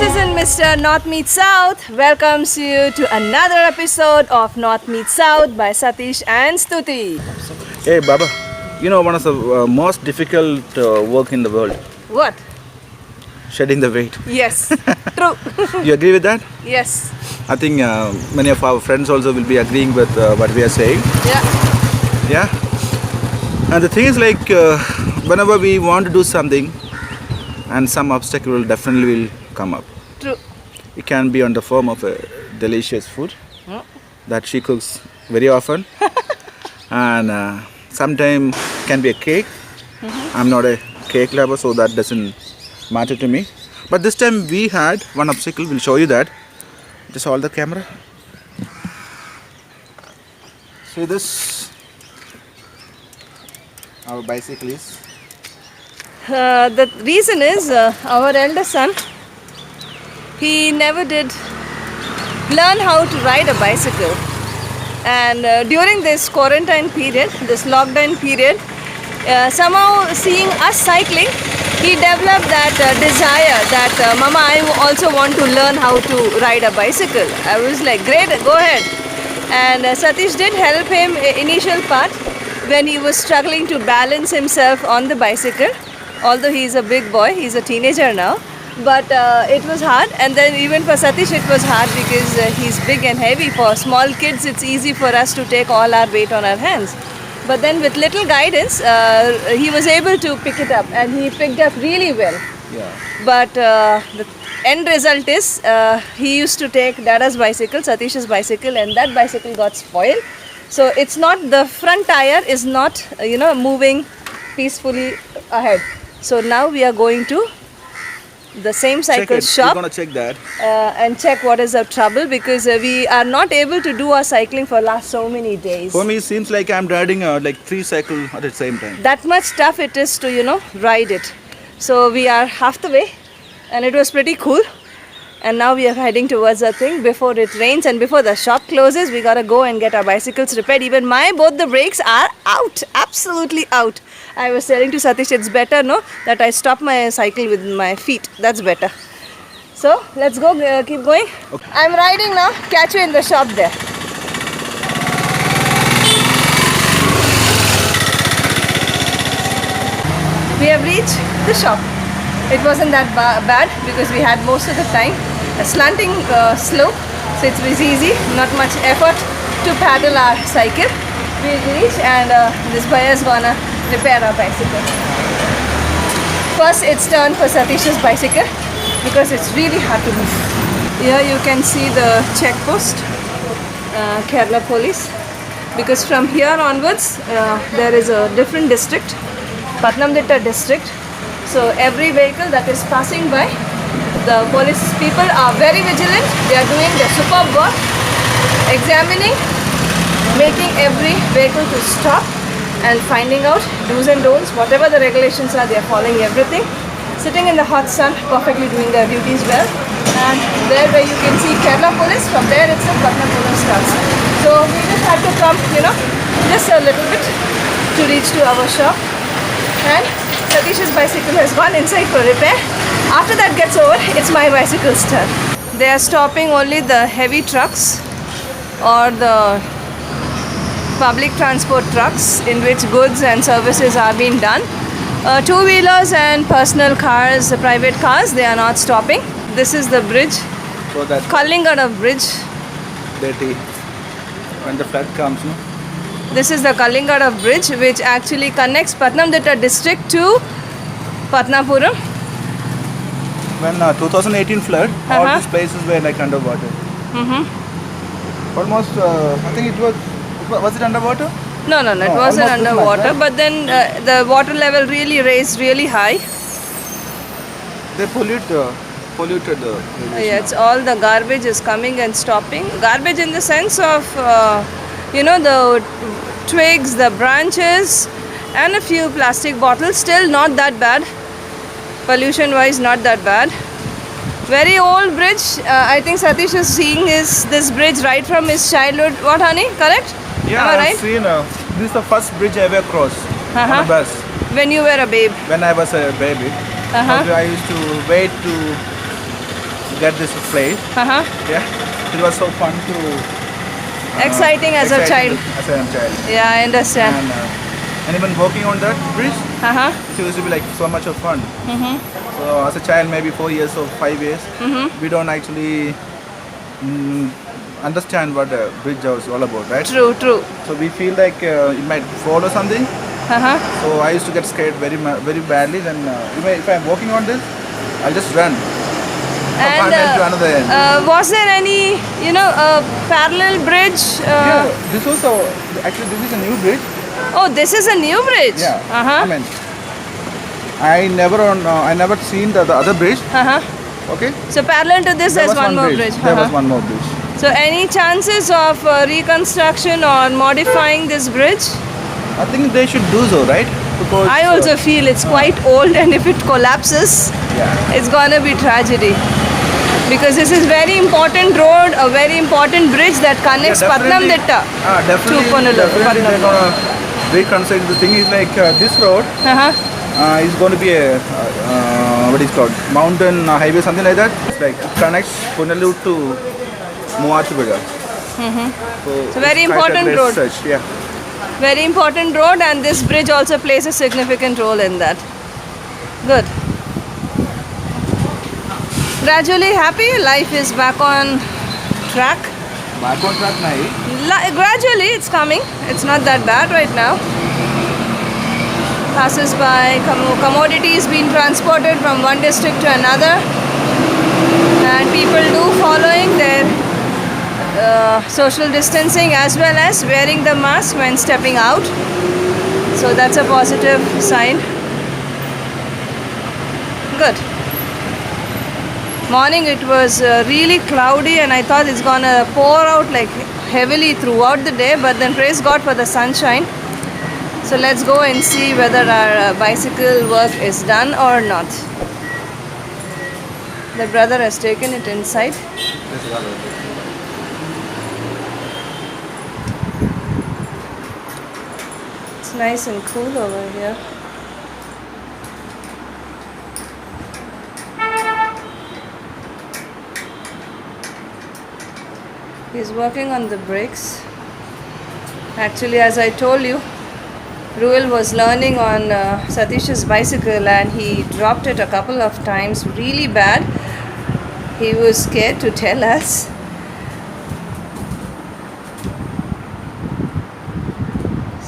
isn't Mr. North Meets South welcomes you to another episode of North Meets South by Satish and Stuti. Hey Baba, you know one of the most difficult work in the world, What? shedding the weight. Yes, true. You agree with that? Yes. I think many of our friends also will be agreeing with what we are saying. Yeah. Yeah. And the thing is like whenever we want to do something and some obstacle will definitely will come up. True. It can be on the form of a delicious food that she cooks very often. And sometimes can be a cake. I'm not a cake lover, so that doesn't matter to me. But this time we had one obstacle. We'll show you that. Just hold the camera. See this? Our bicycle is. The reason is our elder son, he never did learn how to ride a bicycle. And during this quarantine period, this lockdown period, somehow seeing us cycling, he developed that desire that Mama, I also want to learn how to ride a bicycle. I was like, great, go ahead. And Satish did help him initial part when he was struggling to balance himself on the bicycle. Although he is a big boy, he is a teenager now. But it was hard, and then even for Satish it was hard because he's big and heavy. For small kids it's easy for us to take all our weight on our hands. But then with little guidance, he was able to pick it up, and he picked up really well. Yeah. But the end result is he used to take Dada's bicycle, Satish's bicycle, and that bicycle got spoiled. So it's not, the front tire is not, moving peacefully ahead. So now we are going to the same cycle shop. We're gonna check that. And check what is the trouble, because we are not able to do our cycling for last so many days. For me, it seems like I'm riding like 3 cycles at the same time. That much tough it is to ride it. So we are half the way, and it was pretty cool. And now we are heading towards the thing before it rains and before the shop closes. We gotta go and get our bicycles repaired. Even both the brakes are out, absolutely out. I was telling to Satish, it's better that I stop my cycle with my feet. That's better. So let's go, keep going. Okay. I'm riding now. Catch you in the shop there. We have reached the shop. It wasn't that bad because we had most of the time a slanting slope, so it was easy, not much effort to paddle our cycle. We reached, and this buyer is gonna repair our bicycle. First it's turn for Satish's bicycle because it's really hard to move. Here you can see the check post, Kerala police, because from here onwards there is a different district, Patnamthitta district. So every vehicle that is passing by, the police people are very vigilant. They are doing their superb work, examining, making every vehicle to stop and finding out do's and don'ts. Whatever the regulations are, they are following everything. Sitting in the hot sun, perfectly doing their duties well. And there where you can see Kerala police, from there itself Patnamthitta starts. So we just had to come, just a little bit to reach to our shop. And Satish's bicycle has gone inside for repair. After that gets over, it's my bicycle's turn. They are stopping only the heavy trucks or the public transport trucks in which goods and services are being done. Two-wheelers and personal cars, private cars, they are not stopping. This is the bridge, So that Kallingada bridge. dirty when the flood comes, no? This is the Kallingada bridge, which actually connects Patnamthitta district to Patnapuram. When 2018 flood, all these places were like underwater. Almost, I think it was it underwater? No, it No, wasn't almost this much, underwater, right? but then the water level really raised really high. They polluted the rivers Yeah, it's all the garbage is coming and stopping. Garbage in the sense of, the twigs, the branches, and a few plastic bottles. Still not that bad. Pollution-wise, not that bad. Very old bridge. I think Satish is seeing this bridge right from his childhood. What, honey? Correct? Yeah, Am I I've right? seen. This is the first bridge I ever crossed on a bus. When you were a babe. When I was a baby. I used to wait to get this place. Uh-huh. Yeah, it was so fun to. Exciting as a child. As a child. Yeah, I understand. And even walking on that bridge, Uh-huh. it used to be like so much of fun. So as a child, maybe 4 years or 5 years, we don't actually understand what the bridge was all about, right? True, true. So we feel like it might fall or something. Uh-huh. So I used to get scared very badly. Then if I'm walking on this, I'll just run. And One end to another end. was there any, parallel bridge? Yeah, this was actually this is a new bridge. Oh, this is a new bridge. Yeah. Uh-huh. I mean, I never seen the other bridge. Uh-huh. Okay. So parallel to this, There there's was one more bridge. There was Uh-huh. one more bridge. So any chances of reconstruction or modifying this bridge? I think they should do so, right? Because I also feel it's quite old, and if it collapses, yeah. it's gonna be tragedy. Because this is very important road, a very important bridge that connects Patnamthitta Definitely, to Punalur. definitely they're gonna reconstruct. The thing is like this road Uh-huh. is going to be a what is called mountain highway, something like that. It's like connects Punalur to Muathupuza. It's a very important road. Yeah. Very important road, and this bridge also plays a significant role in that. Good. Gradually happy, life is back on track. Back on track now. Gradually it's coming. It's not that bad right now. Passes by, commodities being transported from one district to another, and people do following their social distancing as well as wearing the mask when stepping out. So that's a positive sign. Good. Morning it was really cloudy, and I thought it's gonna pour out like heavily throughout the day, but then praise God for the sunshine. So let's go and see whether our bicycle work is done or not. The brother has taken it inside. It's nice and cool over here. He's working on the brakes. Actually, as I told you, Ruel was learning on Satish's bicycle, and he dropped it a couple of times really bad. He was scared to tell us.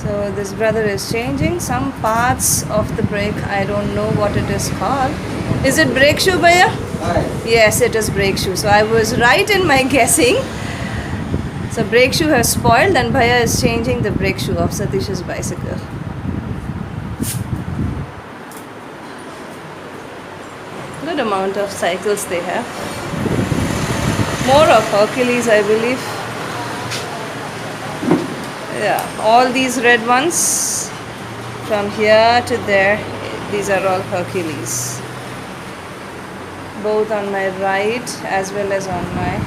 So this brother is changing some parts of the brake. I don't know what it is called. Is it brake shoe, Bhaiya? Yes, it is brake shoe. So I was right in my guessing. So brake shoe has spoiled, and Bhaiya is changing the brake shoe of Satish's bicycle. Good amount of cycles they have. More of Hercules, I believe. Yeah, all these red ones from here to there, these are all Hercules. Both on my right as well as on my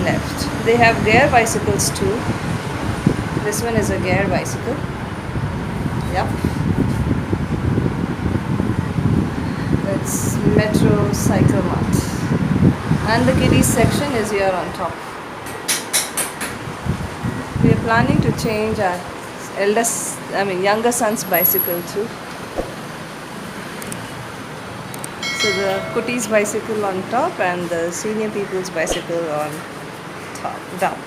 left. They have gear bicycles too. This one is a gear bicycle. Yep. That's Metro Cycle Mart. And the kiddies section is here on top. We are planning to change our younger son's bicycle too. So the Kutti's bicycle on top and the senior people's bicycle on top, down.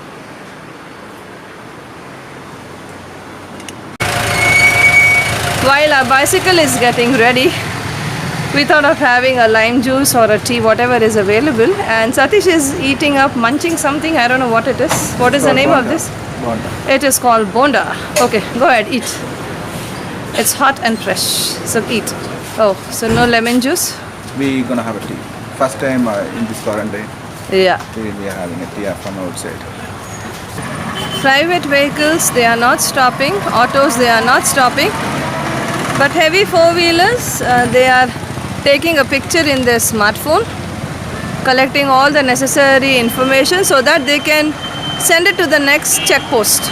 While our bicycle is getting ready, we thought of having a lime juice or a tea, whatever is available. And Satish is eating up, munching something. I don't know what it is. What is the name of this? Bonda. It is called bonda. Okay, go ahead, eat. It's hot and fresh, so eat. Oh, so no lemon juice? We're gonna have a tea. First time in this quarantine, Yeah. we are having a tea from outside. Private vehicles, they are not stopping. Autos, they are not stopping. But heavy four-wheelers, they are taking a picture in their smartphone, collecting all the necessary information so that they can send it to the next check post.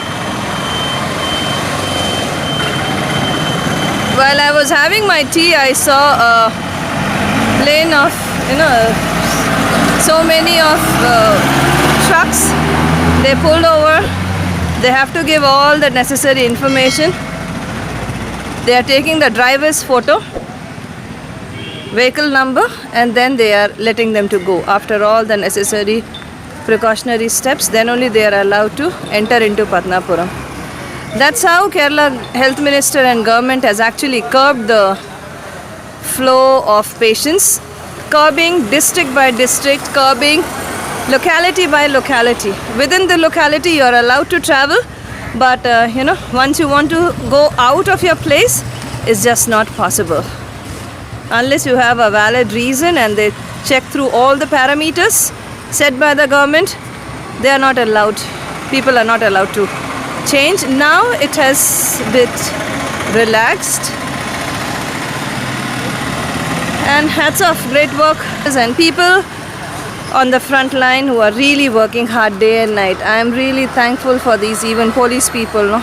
While I was having my tea, I saw a lane of, so of trucks. They pulled over. They have to give all the necessary information. They are taking the driver's photo, vehicle number, and then they are letting them to go. After all the necessary precautionary steps, then only they are allowed to enter into Patnapuram. That's how Kerala Health Minister and government has actually curbed the flow of patients, curbing district by district, curbing locality by locality. Within the locality you are allowed to travel, but once you want to go out of your place, it's just not possible. Unless you have a valid reason and they check through all the parameters set by the government, they are not allowed. People are not allowed to change. Now it has been relaxed. And hats off, great work. And people on the front line who are really working hard day and night. I am really thankful for these even police people,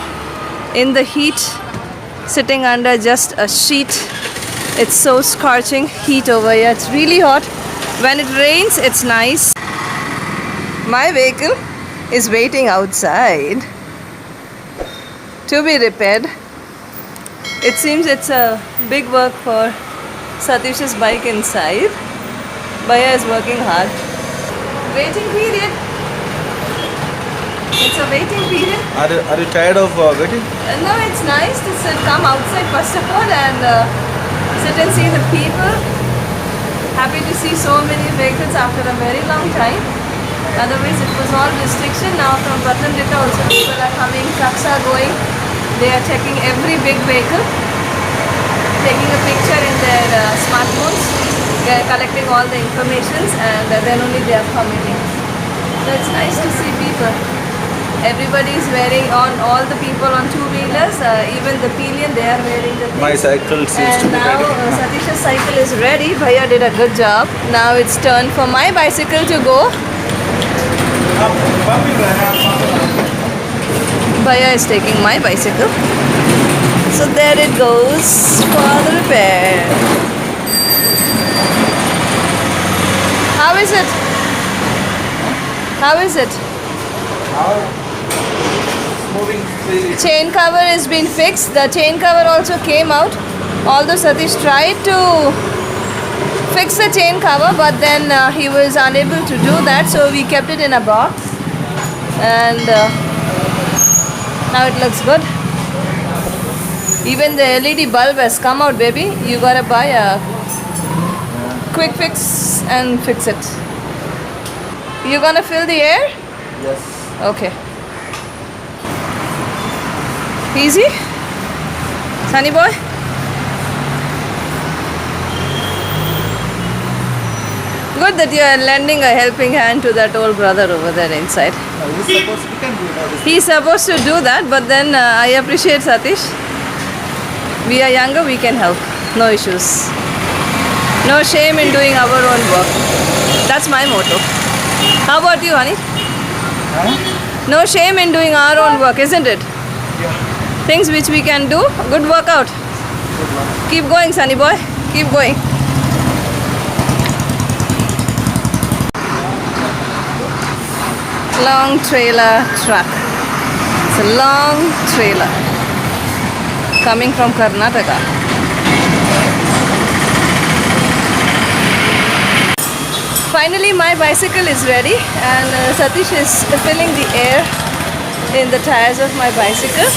in the heat, sitting under just a sheet. It's so scorching heat over here. It's really hot. When it rains, it's nice. My vehicle is waiting outside to be repaired. It seems it's a big work for Satish's bike inside. Bhaiya is working hard. Waiting period. It's a waiting period. Are you tired of waiting? No, it's nice to come outside first of all and sit and see the people. Happy to see so many vehicles after a very long time. Otherwise it was all restriction. Now from Patnamthitta also people are coming, trucks are going. They are checking every big vehicle, taking a picture in their smartphones. They are collecting all the informations and then only they are committing. So it's nice to see people. Everybody is wearing, on all the people on two-wheelers, even the pillion, they are wearing the thing. My cycle seems to And be now ready. Satish's cycle is ready. Bhaiya did a good job. Now it's turn for my bicycle to go. Bhaiya is taking my bicycle. So there it goes for the repair. How is it? How is it? Moving freely. Chain cover has been fixed. The chain cover also came out. Although Satish tried to fix the chain cover, but then he was unable to do that, so we kept it in a box. And now it looks good. Even the LED bulb has come out, baby. You gotta buy a quick fix and fix it. You gonna fill the air? Yes. Okay. Easy? Sunny boy? Good that you are lending a helping hand to that old brother over there inside. We can do that. He's supposed to do that, but then I appreciate Satish. We are younger, we can help. No issues. No shame in doing our own work. That's my motto. How about you, honey? No shame in doing our own work, isn't it? Yeah. Things which we can do. Good workout. Keep going, Sunny boy. Keep going. Long trailer truck. It's a long trailer coming from Karnataka. Finally, my bicycle is ready, and Satish is filling the air in the tires of my bicycle.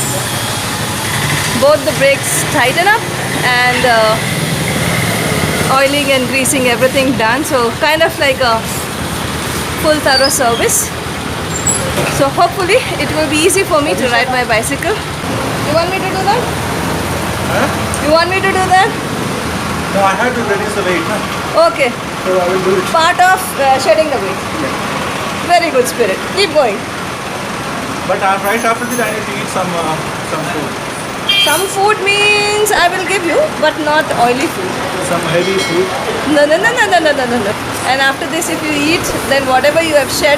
Both the brakes tighten up and oiling and greasing, everything done. So kind of like a full thorough service. So hopefully it will be easy for me to ride my bicycle. You want me to do that? Huh? You want me to do that? No, I have to reduce the weight. Huh? Okay. So I will do it. Part of shedding the weight. Very good spirit. Keep going. But right after this, I need to eat some food. Some food means I will give you, but not oily food. Some heavy food. No. And after this, if you eat, then whatever you have shed,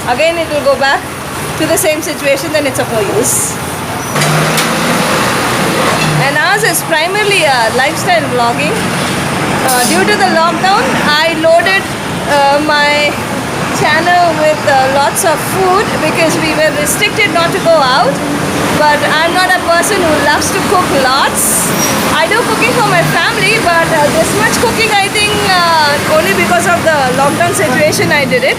again it will go back to the same situation, then it's of no use. And ours is primarily lifestyle vlogging. Due to the lockdown, I loaded my channel with lots of food because we were restricted not to go out. But I'm not a person who loves to cook lots. I do cooking for my family, but this much cooking I think only because of the lockdown situation I did it.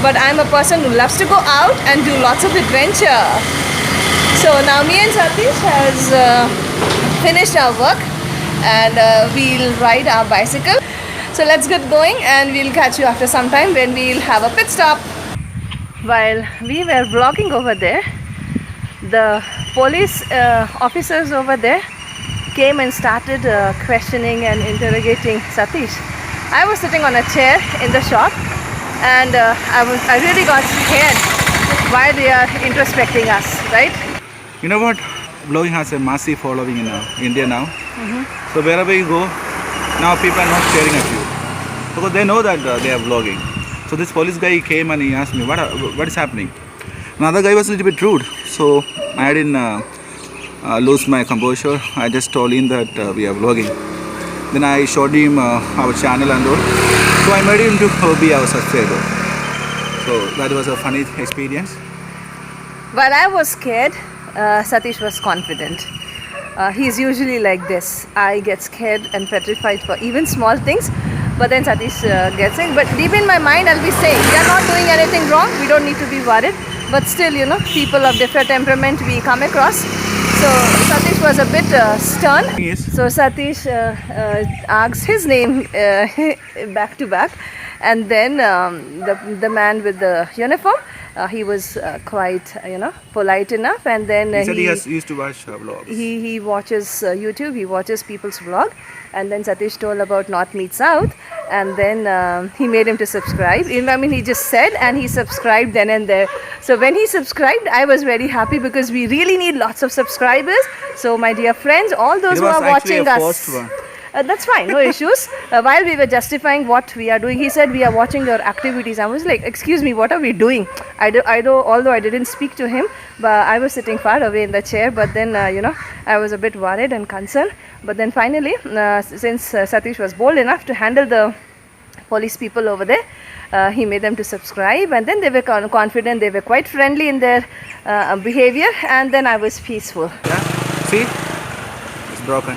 But I'm a person who loves to go out and do lots of adventure. So now me and Satish has finished our work and we'll ride our bicycle. So let's get going and we'll catch you after some time when we'll have a pit stop. While we were vlogging over there, the police officers over there came and started questioning and interrogating Satish. I was sitting on a chair in the shop and I really got scared why they are introspecting us, right? You know what? Vlogging has a massive following in India now. So wherever you go, now people are not staring at you because they know that they are vlogging. So this police guy came and he asked me, what is happening? Another guy was a little bit rude, so I didn't lose my composure. I just told him that we are vlogging. Then I showed him our channel and all. So I made him to be our subscriber. So that was a funny experience. While I was scared, Satish was confident. He's usually like this. I get scared and petrified for even small things, but then Satish gets it. But deep in my mind, I'll be saying, we are not doing anything wrong. We don't need to be worried. But still, you know, people of different temperament we come across. So Satish was a bit stern. Yes. So Satish asked his name back to back, and then the man with the uniform, he was quite polite enough, and then He said he used to watch vlogs. he watches YouTube, he watches people's vlog, and then Satish told about North Meets South, and then he made him to subscribe. I mean, he just said, and he subscribed then and there. So when he subscribed, I was very happy because we really need lots of subscribers. So my dear friends, all those It who was are actually watching a us. forced one. That's fine, no issues. While we were justifying what we are doing, he said we are watching your activities. I was like, excuse me, what are we doing? Although I didn't speak to him, but I was sitting far away in the chair. But then, I was a bit worried and concerned. But then finally, since Satish was bold enough to handle the police people over there, he made them to subscribe, and then they were confident. They were quite friendly in their behavior, and then I was peaceful. Yeah. See? It's broken.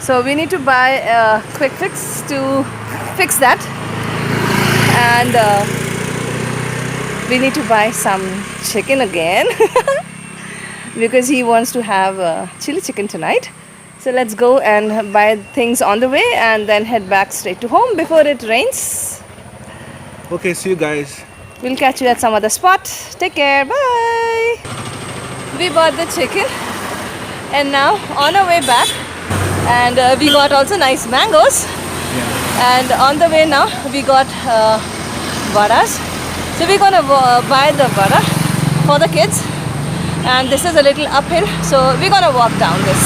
So we need to buy a quick fix to fix that, and we need to buy some chicken again because he wants to have chili chicken tonight. So let's go and buy things on the way and then head back straight to home before it rains. Okay, see you guys. We'll catch you at some other spot. Take care. Bye. We bought the chicken and now on our way back, and we got also nice mangoes. Yeah. And on the way now we got vadas. So we're gonna buy the vada for the kids, and this is a little uphill, so we're gonna walk down this.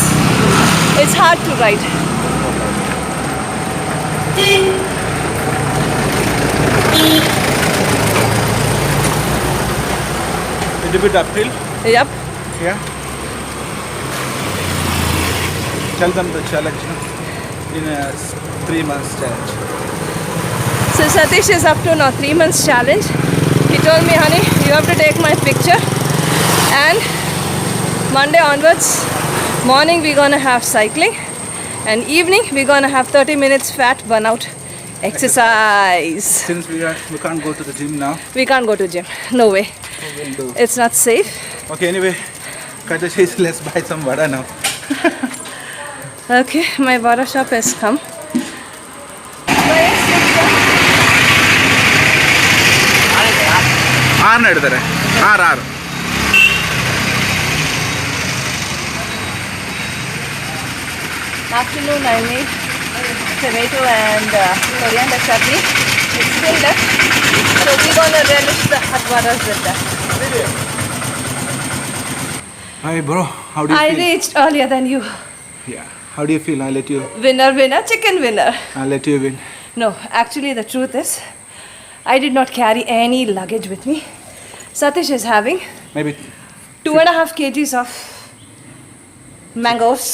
It's hard to ride. Little bit uphill. Yep. Yeah. Tell them the challenge, no? In a 3 months challenge. So Satish is up to now 3 months challenge. He told me, honey, you have to take my picture, and Monday onwards, morning we're gonna have cycling, and evening we're gonna have 30 minutes fat burnout exercise. Since we can't go to the gym now, We can't go to gym. No way. we'll do. It's not safe. Okay, anyway, cut the chase. Let's buy some vada now. Okay, my vada shop has come. ആറിന് എടുത്തരേ ആറ് Afternoon I made tomato and coriander chutney. It's still left. So we're gonna relish the hot vadas with that. Hi bro, how do you I feel? reached earlier than you. Yeah. How do you feel? I'll let you. Winner, winner, chicken winner. I'll let you win. No, actually the truth is, I did not carry any luggage with me. Satish is having Maybe 2.5 kgs of mangoes,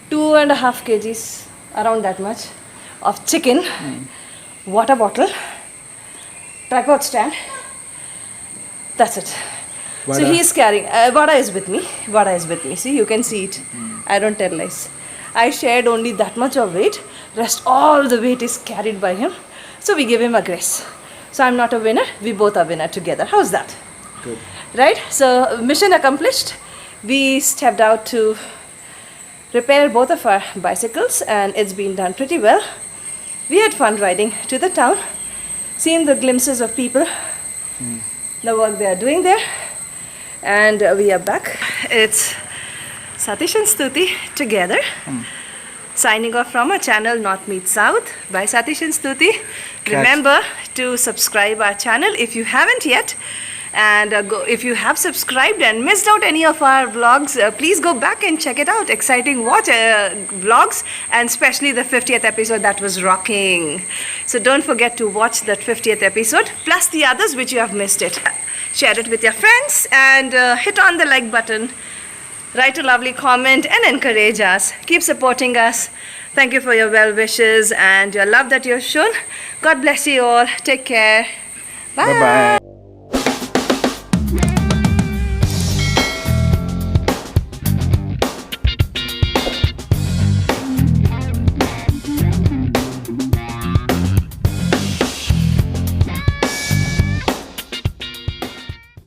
2.5 kgs, around that much, of chicken, water bottle, tripod stand. That's it. So Vada. he is carrying. Vada is with me. Vada is with me. See, you can see it. I don't tell lies. I shared only that much of weight. Rest all the weight is carried by him. So we give him a grace. So I'm not a winner. We both are winner together. How's that? Good. Right? So mission accomplished. We stepped out to repair both of our bicycles, and it's been done pretty well. We had fun riding to the town, seeing the glimpses of people, the work they are doing there, and we are back. It's Satish and Stuti together, signing off from our channel North Meets South by Satish and Stuti. Remember to subscribe our channel if you haven't yet. And if you have subscribed and missed out any of our vlogs, please go back and check it out. Exciting vlogs, and especially the 50th episode that was rocking. So don't forget to watch that 50th episode, plus the others which you have missed it. Share it with your friends and hit on the like button. Write a lovely comment and encourage us. Keep supporting us. Thank you for your well wishes and your love that you have shown. God bless you all. Take care. Bye. Bye-bye.